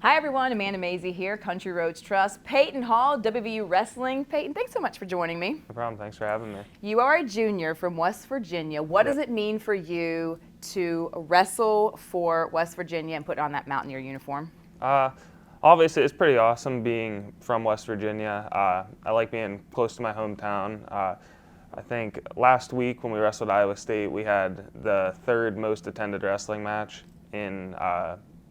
Hi everyone, Amanda Mazey here, Country Roads Trust. Peyton Hall, WVU Wrestling. Peyton, thanks so much for joining me. No problem, thanks for having me. You are a junior from West Virginia. What does it mean for you to wrestle for West Virginia and put on that Mountaineer uniform? Obviously, it's pretty awesome being from West Virginia. I like being close to my hometown. I think last week when we wrestled Iowa State, we had the third most attended wrestling match in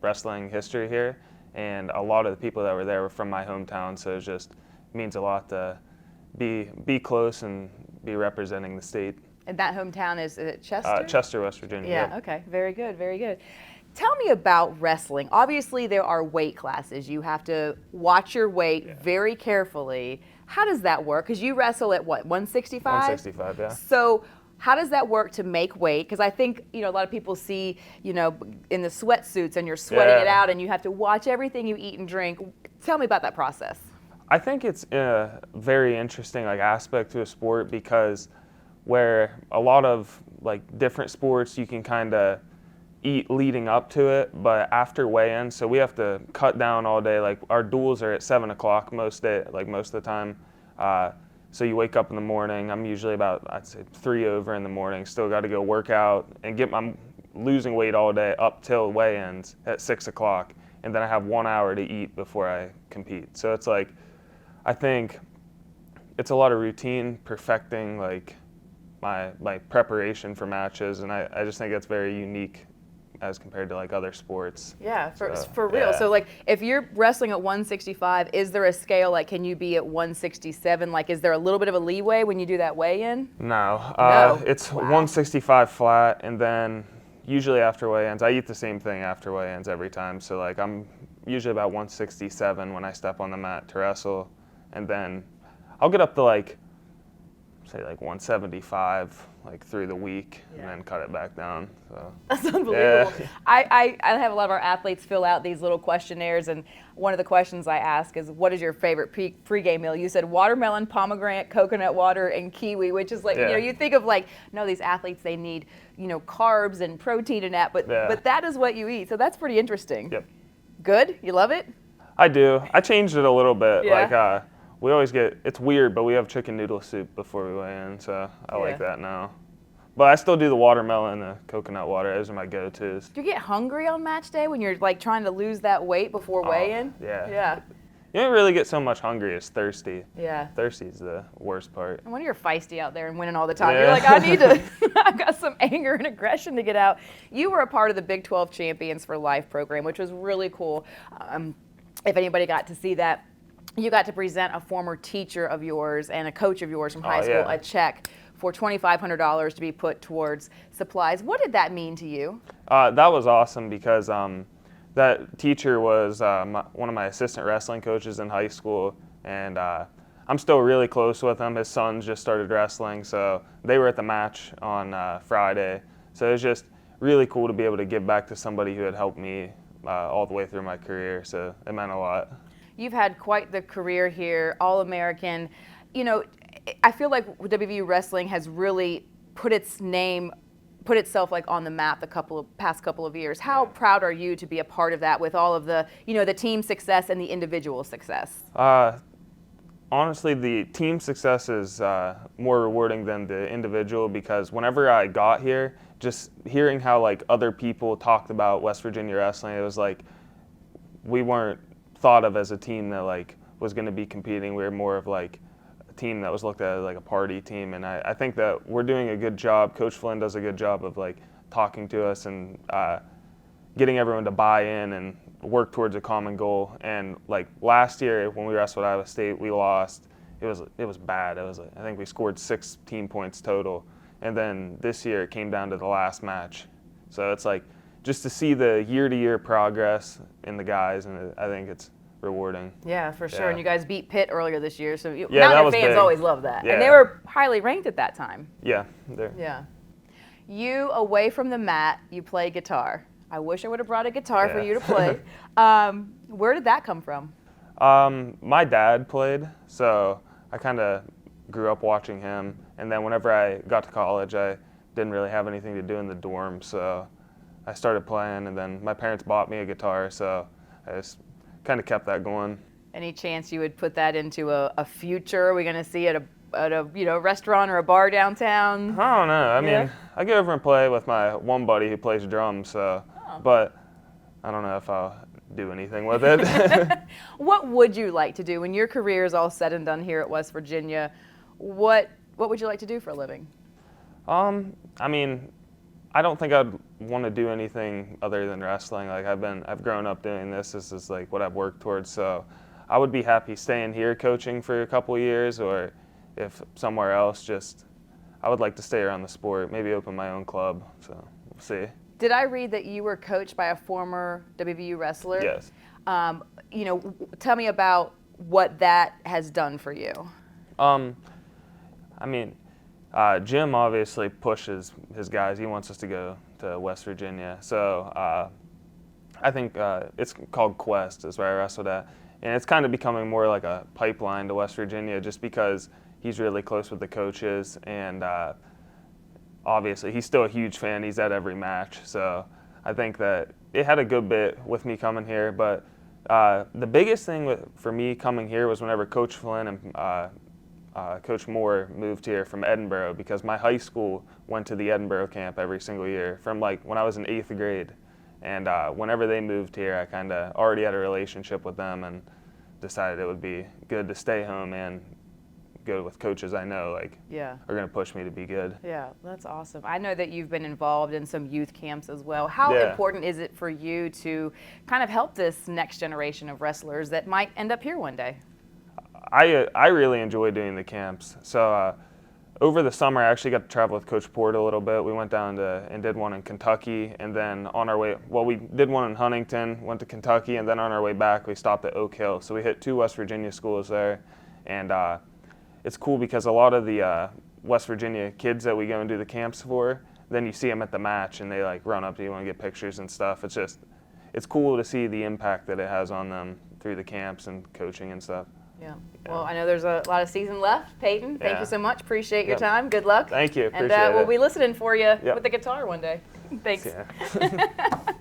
wrestling history here. And a lot of the people that were there were from my hometown, so it just means a lot to be close and be representing the state. And that hometown is it Chester? Chester, West Virginia. Yeah, yep. Okay, very good, very good. Tell me about wrestling. Obviously, there are weight classes. You have to watch your weight very carefully. How does that work? Because you wrestle at what, 165? 165, yeah. So how does that work to make weight? Because I think, a lot of people see, in the sweatsuits and you're sweating it out and you have to watch everything you eat and drink. Tell me about that process. I think it's a very interesting aspect to a sport, because where a lot of different sports you can kind of eat leading up to it, but after weigh-in, so we have to cut down all day. Our duels are at 7 o'clock most of the time. So you wake up in the morning. I'm usually about, I'd say, 3 over in the morning. Still got to go work out and I'm losing weight all day up till weigh-ins at 6 o'clock, and then I have 1 hour to eat before I compete. So it's I think it's a lot of routine, perfecting my preparation for matches, and I just think it's very unique as compared to other sports. Yeah, for real. So if you're wrestling at 165, is there a scale, can you be at 167? Is there a little bit of a leeway when you do that weigh-in? No. It's 165 flat, and then usually after weigh-ins, I eat the same thing after weigh-ins every time. So I'm usually about 167 when I step on the mat to wrestle, and then I'll get up to say 175 through the week, and then cut it back down. So that's unbelievable. Yeah. I have a lot of our athletes fill out these little questionnaires, and one of the questions I ask is, what is your favorite pregame meal? You said watermelon, pomegranate, coconut water, and kiwi, which is you think of no, these athletes, they need carbs and protein and that, but that is what you eat. So that's pretty interesting. Yep. Good? You love it? I do. I changed it a little bit. Yeah. We always it's weird, but we have chicken noodle soup before we weigh in, so I like that now. But I still do the watermelon and the coconut water. Those are my go-tos. Do you get hungry on match day when you're trying to lose that weight before weigh-in? Yeah. Yeah. You don't really get so much hungry as thirsty. Yeah. Thirsty is the worst part. And when you're feisty out there and winning all the time, you're I need to, I've got some anger and aggression to get out. You were a part of the Big 12 Champions for Life program, which was really cool. If anybody got to see that, you got to present a former teacher of yours and a coach of yours from high school a check for $2,500 to be put towards supplies. What did that mean to you? That was awesome, because that teacher was one of my assistant wrestling coaches in high school, and I'm still really close with him. His sons just started wrestling, so they were at the match on Friday. So it was just really cool to be able to give back to somebody who had helped me all the way through my career, so it meant a lot. You've had quite the career here, All-American. I feel like WVU Wrestling has really put itself on the map the past couple of years. How proud are you to be a part of that with all of the, the team success and the individual success? Honestly, the team success is more rewarding than the individual, because whenever I got here, just hearing how other people talked about West Virginia wrestling, it was we weren't thought of as a team that was going to be competing. We were more of a team that was looked at as a party team, and I think that we're doing a good job. Coach Flynn does a good job of talking to us and getting everyone to buy in and work towards a common goal. And last year when we wrestled Iowa State, we lost. It was bad. It was I think we scored 16 points total, and then this year it came down to the last match. So it's just to see the year-to-year progress in the guys, and I think it's rewarding. Yeah, for sure. And you guys beat Pitt earlier this year, so Mountain fans big. Always love that. Yeah. And they were highly ranked at that time. Yeah. Yeah. You, away from the mat, you play guitar. I wish I would have brought a guitar for you to play. Where did that come from? My dad played, so I kind of grew up watching him. And then whenever I got to college, I didn't really have anything to do in the dorm, so I started playing, and then my parents bought me a guitar, so I just kind of kept that going. Any chance you would put that into a future? Are we going to see it at a restaurant or a bar downtown? I don't know. I Yeah. mean, I go over and play with my one buddy who plays drums, so, but I don't know if I'll do anything with it. What would you like to do when your career is all said and done here at West Virginia? What would you like to do for a living? I mean, I don't think I'd want to do anything other than wrestling. Like I've grown up doing this. This is like what I've worked towards. So I would be happy staying here coaching for a couple of years, or if somewhere else, I would like to stay around the sport, maybe open my own club. So we'll see. Did I read that you were coached by a former WVU wrestler? Yes. Tell me about what that has done for you. I mean, Jim obviously pushes his guys. He wants us to go to West Virginia. So I think it's called Quest is where I wrestled at. And it's kind of becoming more like a pipeline to West Virginia just because he's really close with the coaches. And obviously he's still a huge fan. He's at every match. So I think that it had a good bit with me coming here. But the biggest thing for me coming here was whenever Coach Flynn and Coach Moore moved here from Edinboro, because my high school went to the Edinboro camp every single year from like when I was in 8th grade. And whenever they moved here, I kind of already had a relationship with them and decided it would be good to stay home and go with coaches I know are going to push me to be good. Yeah, that's awesome. I know that you've been involved in some youth camps as well. How important is it for you to kind of help this next generation of wrestlers that might end up here one day? I really enjoy doing the camps. So over the summer, I actually got to travel with Coach Port a little bit. We went down and did one in Kentucky, and then on our way, we did one in Huntington, went to Kentucky, and then on our way back, we stopped at Oak Hill. So we hit 2 West Virginia schools there, and it's cool because a lot of the West Virginia kids that we go and do the camps for, then you see them at the match, and they like run up to you and get pictures and stuff. It's cool to see the impact that it has on them through the camps and coaching and stuff. Yeah. Well, I know there's a lot of season left. Peyton, thank you so much. Appreciate your Yep. time. Good luck. Thank you. And Appreciate we'll it. be listening for you Yep. with the guitar one day. Thanks. Yeah.